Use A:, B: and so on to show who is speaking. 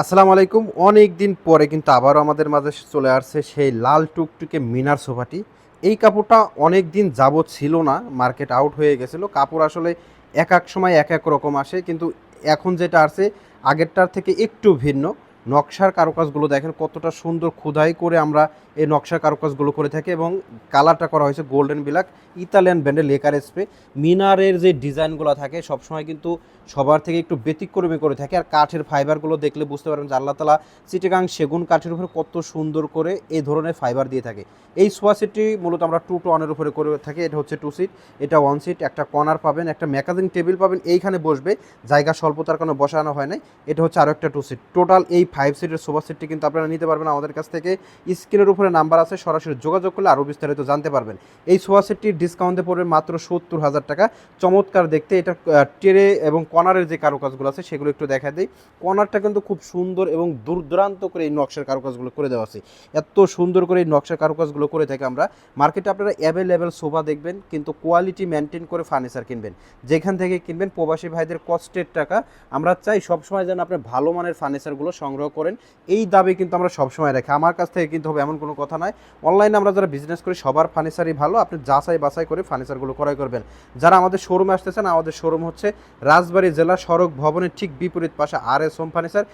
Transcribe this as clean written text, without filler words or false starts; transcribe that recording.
A: আসসালামু আলাইকুম। অনেক দিন পরে কিন্তু আবারও আমাদের মাঝে চলে আসছে সেই লাল টুকটুকে মিনার সোফাটি। এই কাপড়টা অনেক দিন যাবৎ ছিল না, মার্কেট আউট হয়ে গেছিলো। কাপড় আসলে এক সময় এক রকম আসে, কিন্তু এখন যেটা আসছে আগেরটার থেকে একটু ভিন্ন। নকশার কারুকাজগুলো দেখেন কতটা সুন্দর খোদাই করে আমরা এই নকশার কারুকাজগুলো করে থাকি, এবং কালারটা করা হয়েছে গোল্ডেন ব্ল্যাক, ইতালিয়ান ব্র্যান্ডের লেকার স্প্রে। মিনারের যে ডিজাইনগুলো থাকে সবসময় কিন্তু সবার থেকে একটু ব্যতিক্রমী করে থাকে। আর কাঠের ফাইবারগুলো দেখলে বুঝতে পারবেন যে আল্লাহ তালা চিটাগাং সেগুন কাঠের উপরে কত সুন্দর করে এই ধরনের ফাইবার দিয়ে থাকে। এই সোফা সেটটি মূলত আমরা 2-to-1 উপরে করে থাকি। এটা হচ্ছে 2 সিট, এটা 1 সিট, একটা কর্নার পাবেন, একটা ম্যাগাজিন টেবিল পাবেন, এইখানে বসবে, জায়গা স্বল্পতার কারণে বসানো হয় নাই। এটা হচ্ছে আরও একটা 2 সিট। টোটাল এই 5 সিটের সোফা সেটটি কিন্তু আপনারা নিতে পারবেন আমাদের কাছ থেকে। স্ক্রিনের উপরে নাম্বার আছে, সরাসরি যোগাযোগ করলে আরও বিস্তারিত জানতে পারবেন। এই সোফা সেটটির ডিসকাউন্টে পড়বে মাত্র 70,000 টাকা। চমৎকার দেখতে। এটা টেরে এবং কর্নারের যে কারুকাজগুলো আছে সেগুলো একটু দেখা দেয়। কর্নারটা কিন্তু খুব সুন্দর এবং দূরদূরান্ত করে এই নকশার কারুকাজগুলো করে দেওয়া আছে। এত সুন্দর করে এই নকশার কারুকাজগুলো করে থাকে আমরা। মার্কেটে আপনারা অ্যাভেলেবেল সোফা দেখবেন, কিন্তু কোয়ালিটি মেনটেন করে ফার্নিচার কিনবেন। যেখান থেকে কিনবেন প্রবাসী ভাইদের কষ্টের টাকা। আমরা চাই সবসময় যেন আপনি ভালো মানের ফার্নিচারগুলো সংগ্রহ করেন। এই দাবি কিন্তু আমরা সবসময় রাখি। আমার কাছ থেকে কিন্তু হবে এমন কোনো কথা নয়। অনলাইনে আমরা যারা বিজনেস করি সবার ফার্নিচারই ভালো। আপনি যাচাই বাছাই করে ফার্নিচারগুলো ক্রয় করবেন। যারা আমাদের শোরুমে আসতেছেন, আমাদের শোরুম হচ্ছে রাজবাড়ী জেলা সড়ক ভবনের ঠিক বিপরীত পাশে আর এস হোম ফার্নিচার।